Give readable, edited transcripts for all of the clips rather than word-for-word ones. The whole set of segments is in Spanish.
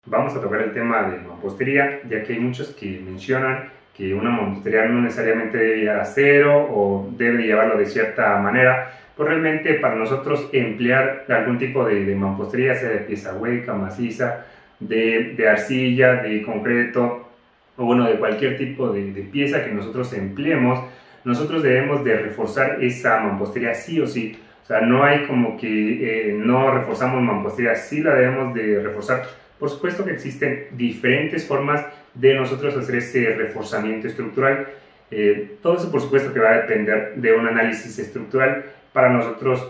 Vamos a tocar el tema de mampostería, ya que hay muchos que mencionan que una mampostería no necesariamente debe llegar a cero o debe llevarlo de cierta manera. Pues realmente para nosotros emplear algún tipo de mampostería, sea de pieza hueca, maciza, de arcilla, de concreto o bueno, de cualquier tipo de pieza que nosotros empleemos, nosotros debemos de reforzar esa mampostería sí o sí. O sea, no hay como que no reforzamos mampostería, sí la debemos de reforzar. Por supuesto que existen diferentes formas de nosotros hacer ese reforzamiento estructural. Todo eso por supuesto que va a depender de un análisis estructural para nosotros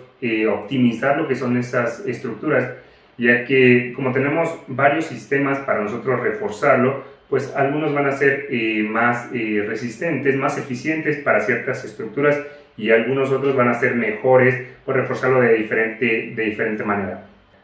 optimizar lo que son esas estructuras, ya que como tenemos varios sistemas para nosotros reforzarlo, pues algunos van a ser más resistentes, más eficientes para ciertas estructuras y algunos otros van a ser mejores por reforzarlo de diferente manera.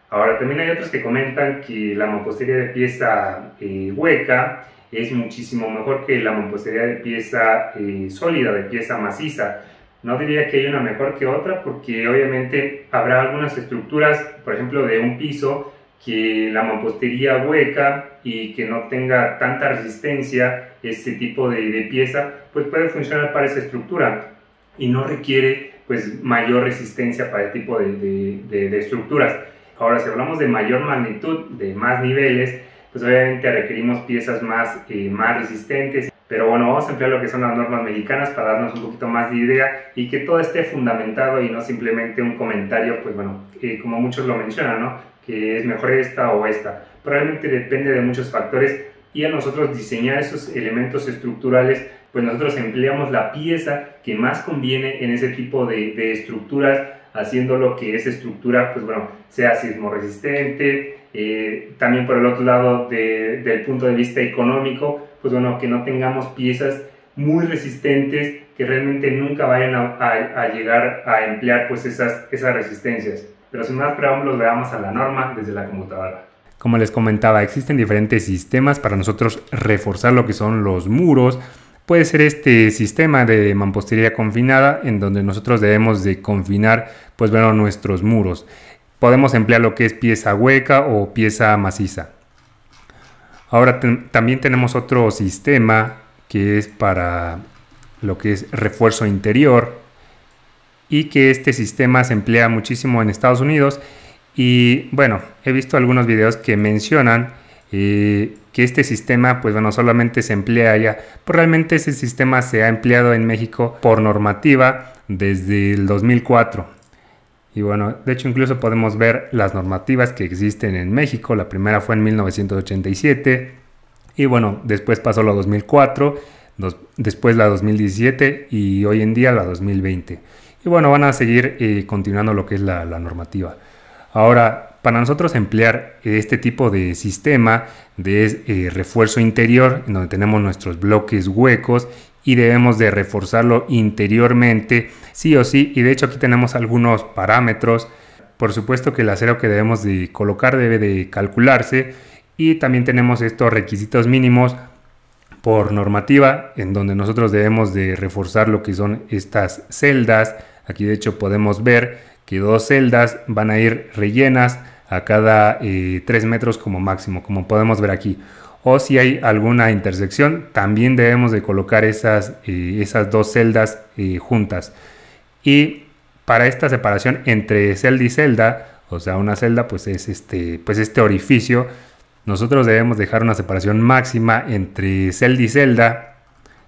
Ahora también hay otros que comentan que la mampostería de pieza hueca es muchísimo mejor que la mampostería de pieza sólida, de pieza maciza. No diría que hay una mejor que otra porque obviamente habrá algunas estructuras, por ejemplo de un piso, que la mampostería hueca y que no tenga tanta resistencia, este tipo de pieza, pues puede funcionar para esa estructura y no requiere pues mayor resistencia para el tipo de estructuras. Ahora, si hablamos de mayor magnitud, de más niveles, pues obviamente requerimos piezas más resistentes. Pero bueno, vamos a emplear lo que son las normas mexicanas para darnos un poquito más de idea y que todo esté fundamentado y no simplemente un comentario, pues bueno, como muchos lo mencionan, ¿no? Que es mejor esta o esta. Pero realmente depende de muchos factores y a nosotros diseñar esos elementos estructurales, pues nosotros empleamos la pieza que más conviene en ese tipo de estructuras, haciendo lo que esa estructura, pues bueno, sea sismo resistente. También por el otro lado, del punto de vista económico, pues bueno, que no tengamos piezas muy resistentes que realmente nunca vayan a llegar a emplear pues esas resistencias. Pero sin más preámbulos, veamos a la norma desde la computadora. Como les comentaba, existen diferentes sistemas para nosotros reforzar lo que son los muros. Puede ser este sistema de mampostería confinada en donde nosotros debemos de confinar pues bueno, nuestros muros. Podemos emplear lo que es pieza hueca o pieza maciza. Ahora también tenemos otro sistema que es para lo que es refuerzo interior y que este sistema se emplea muchísimo en Estados Unidos y bueno, he visto algunos videos que mencionan que este sistema pues bueno, solamente se emplea allá, pero realmente ese sistema se ha empleado en México por normativa desde el 2004. Y bueno, de hecho incluso podemos ver las normativas que existen en México. La primera fue en 1987 y bueno, después pasó la 2004, después la 2017 y hoy en día la 2020. Y bueno, van a seguir continuando lo que es la normativa. Ahora, para nosotros emplear este tipo de sistema de refuerzo interior, en donde tenemos nuestros bloques huecos y debemos de reforzarlo interiormente, sí o sí, y de hecho aquí tenemos algunos parámetros. Por supuesto que el acero que debemos de colocar debe de calcularse y también tenemos estos requisitos mínimos por normativa, en donde nosotros debemos de reforzar lo que son estas celdas. Aquí de hecho podemos ver que 2 celdas van a ir rellenas a cada 3 metros como máximo, como podemos ver aquí. O si hay alguna intersección, también debemos de colocar esas 2 celdas juntas. Y para esta separación entre celda y celda, o sea, una celda pues es este orificio, nosotros debemos dejar una separación máxima entre celda y celda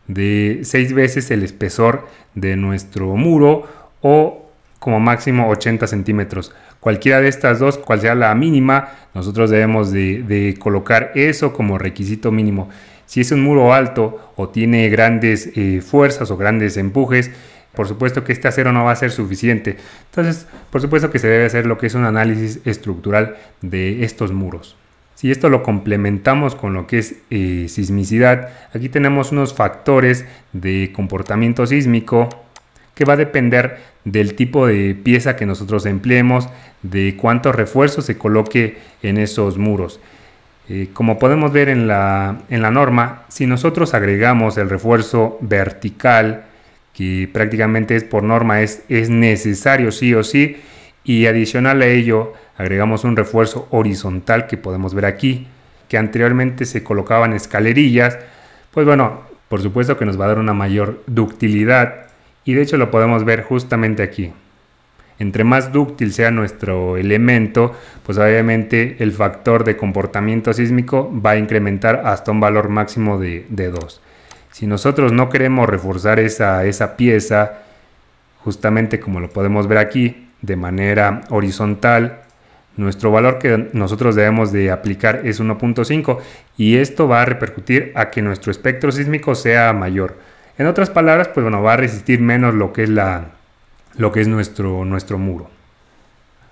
de 6 veces el espesor de nuestro muro o como máximo 80 centímetros. Cualquiera de estas dos, cual sea la mínima, nosotros debemos de colocar eso como requisito mínimo. Si es un muro alto o tiene grandes fuerzas o grandes empujes, por supuesto que este acero no va a ser suficiente. Entonces, por supuesto que se debe hacer lo que es un análisis estructural de estos muros. Si esto lo complementamos con lo que es sismicidad, aquí tenemos unos factores de comportamiento sísmico que va a depender del tipo de pieza que nosotros empleemos, de cuántos refuerzos se coloque en esos muros. Como podemos ver en la norma, si nosotros agregamos el refuerzo vertical, que prácticamente es por norma, es necesario sí o sí, y adicional a ello agregamos un refuerzo horizontal que podemos ver aquí. que anteriormente se colocaban escalerillas, pues bueno, por supuesto que nos va a dar una mayor ductilidad, y de hecho lo podemos ver justamente aquí. Entre más dúctil sea nuestro elemento, pues obviamente el factor de comportamiento sísmico va a incrementar hasta un valor máximo de 2. Si nosotros no queremos reforzar esa pieza, justamente como lo podemos ver aquí, de manera horizontal, nuestro valor que nosotros debemos de aplicar es 1.5, y esto va a repercutir a que nuestro espectro sísmico sea mayor. En otras palabras, pues bueno, va a resistir menos lo que es nuestro muro.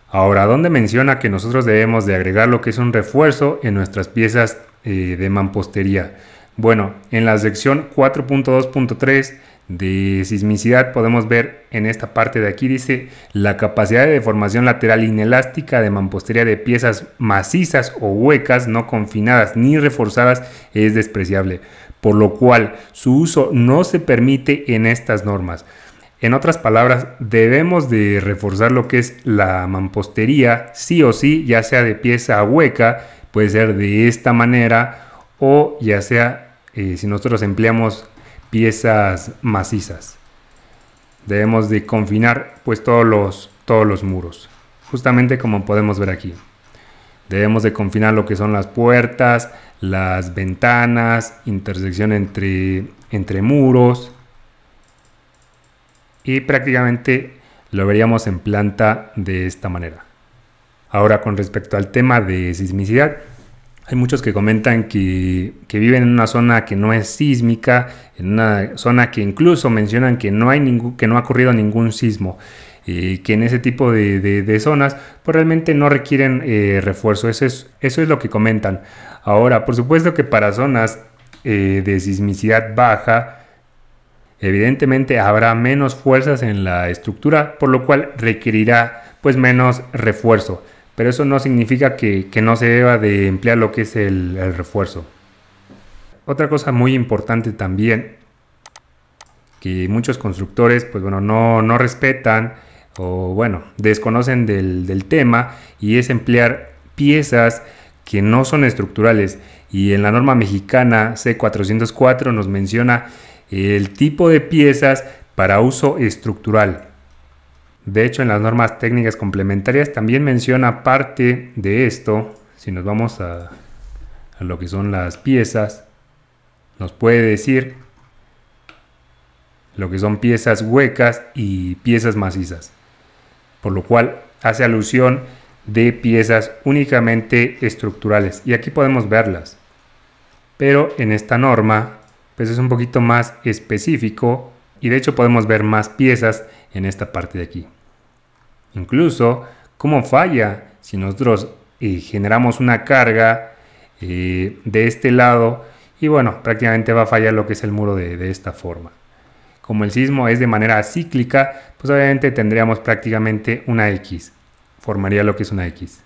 Ahora, ¿dónde menciona que nosotros debemos de agregar lo que es un refuerzo en nuestras piezas de mampostería? Bueno, en la sección 4.2.3 de sismicidad podemos ver en esta parte de aquí, dice: la capacidad de deformación lateral inelástica de mampostería de piezas macizas o huecas no confinadas ni reforzadas es despreciable, por lo cual su uso no se permite en estas normas. En otras palabras, debemos de reforzar lo que es la mampostería sí o sí, ya sea de pieza hueca, puede ser de esta manera, o ya sea si nosotros empleamos piezas macizas. Debemos de confinar pues todos los muros, justamente como podemos ver aquí. Debemos de confinar lo que son las puertas, las ventanas, intersección entre muros, y prácticamente lo veríamos en planta de esta manera. Ahora, con respecto al tema de sismicidad, hay muchos que comentan que viven en una zona que no es sísmica, en una zona que incluso mencionan que no ha ocurrido ningún sismo, que en ese tipo de zonas pues realmente no requieren refuerzo. Eso es lo que comentan. Ahora, por supuesto que para zonas de sismicidad baja, evidentemente habrá menos fuerzas en la estructura, por lo cual requerirá pues menos refuerzo. Pero eso no significa que no se deba de emplear lo que es el refuerzo. Otra cosa muy importante también, que muchos constructores pues bueno, no respetan o bueno, desconocen del tema, y es emplear piezas que no son estructurales. Y en la norma mexicana C404 nos menciona el tipo de piezas para uso estructural. De hecho, en las normas técnicas complementarias también menciona parte de esto. Si nos vamos a lo que son las piezas, nos puede decir lo que son piezas huecas y piezas macizas, por lo cual hace alusión de piezas únicamente estructurales, y aquí podemos verlas. Pero en esta norma pues es un poquito más específico, y de hecho podemos ver más piezas en esta parte de aquí. Incluso cómo falla si nosotros generamos una carga de este lado, y bueno, prácticamente va a fallar lo que es el muro de esta forma. Como el sismo es de manera cíclica, pues obviamente tendríamos prácticamente una X, formaría lo que es una X.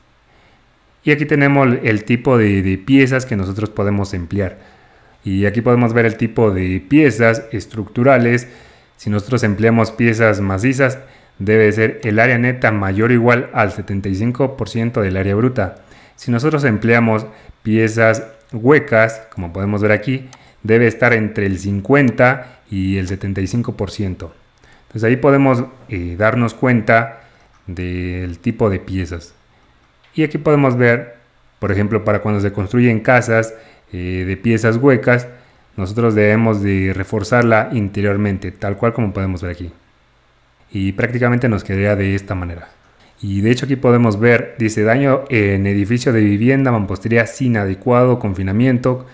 Y aquí tenemos el tipo de piezas que nosotros podemos emplear. Y aquí podemos ver el tipo de piezas estructurales. Si nosotros empleamos piezas macizas, debe ser el área neta mayor o igual al 75% del área bruta. Si nosotros empleamos piezas huecas, como podemos ver aquí, debe estar entre el 50 y el 75%. Entonces ahí podemos darnos cuenta del tipo de piezas. Y aquí podemos ver, por ejemplo, para cuando se construyen casas de piezas huecas, nosotros debemos de reforzarla interiormente, tal cual como podemos ver aquí. Y prácticamente nos quedaría de esta manera. Y de hecho aquí podemos ver, dice: daño en edificio de vivienda, mampostería sin adecuado confinamiento,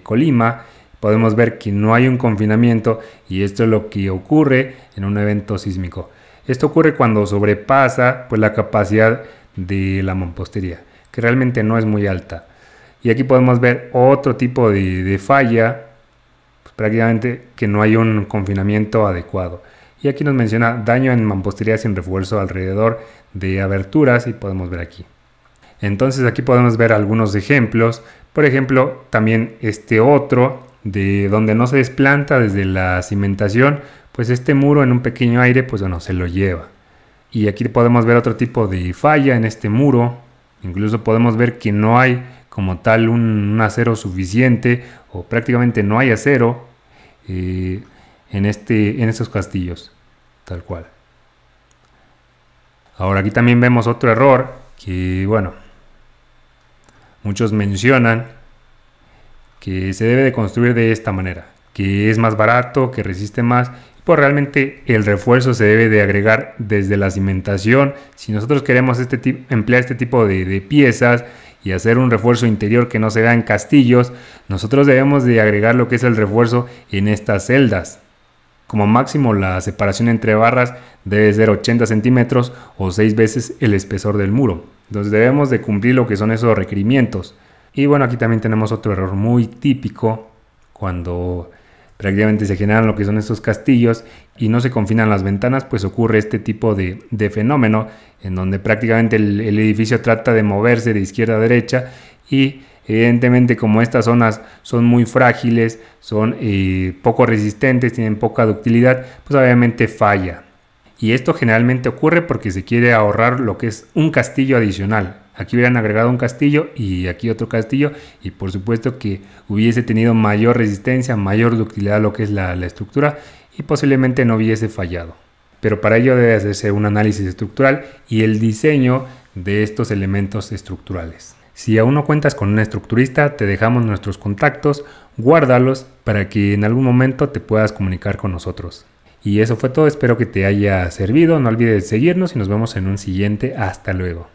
Colima. Podemos ver que no hay un confinamiento, y esto es lo que ocurre en un evento sísmico. Esto ocurre cuando sobrepasa pues la capacidad de la mampostería, que realmente no es muy alta. Y aquí podemos ver otro tipo de falla, pues prácticamente que no hay un confinamiento adecuado. Y aquí nos menciona daño en mampostería sin refuerzo alrededor de aberturas, y podemos ver aquí. Entonces aquí podemos ver algunos ejemplos. Por ejemplo, también este otro, de donde no se desplanta desde la cimentación, pues este muro en un pequeño aire, pues bueno, se lo lleva. Y aquí podemos ver otro tipo de falla en este muro. Incluso podemos ver que no hay como tal un acero suficiente o prácticamente no hay acero en estos castillos, tal cual. Ahora aquí también vemos otro error que, bueno, muchos mencionan que se debe de construir de esta manera, que es más barato, que resiste más, pues realmente el refuerzo se debe de agregar desde la cimentación. Si nosotros queremos emplear este tipo de piezas y hacer un refuerzo interior que no se vea en castillos, nosotros debemos de agregar lo que es el refuerzo en estas celdas. Como máximo la separación entre barras debe ser 80 centímetros o 6 veces el espesor del muro. Entonces debemos de cumplir lo que son esos requerimientos. Y bueno, aquí también tenemos otro error muy típico cuando prácticamente se generan lo que son estos castillos y no se confinan las ventanas, pues ocurre este tipo de fenómeno en donde prácticamente el edificio trata de moverse de izquierda a derecha y evidentemente como estas zonas son muy frágiles, son poco resistentes, tienen poca ductilidad, pues obviamente falla. Y esto generalmente ocurre porque se quiere ahorrar lo que es un castillo adicional. Aquí hubieran agregado un castillo y aquí otro castillo y por supuesto que hubiese tenido mayor resistencia, mayor ductilidad a lo que es la estructura y posiblemente no hubiese fallado. Pero para ello debe hacerse un análisis estructural y el diseño de estos elementos estructurales. Si aún no cuentas con un estructurista, te dejamos nuestros contactos, guárdalos para que en algún momento te puedas comunicar con nosotros. Y eso fue todo, espero que te haya servido, no olvides seguirnos y nos vemos en un siguiente, hasta luego.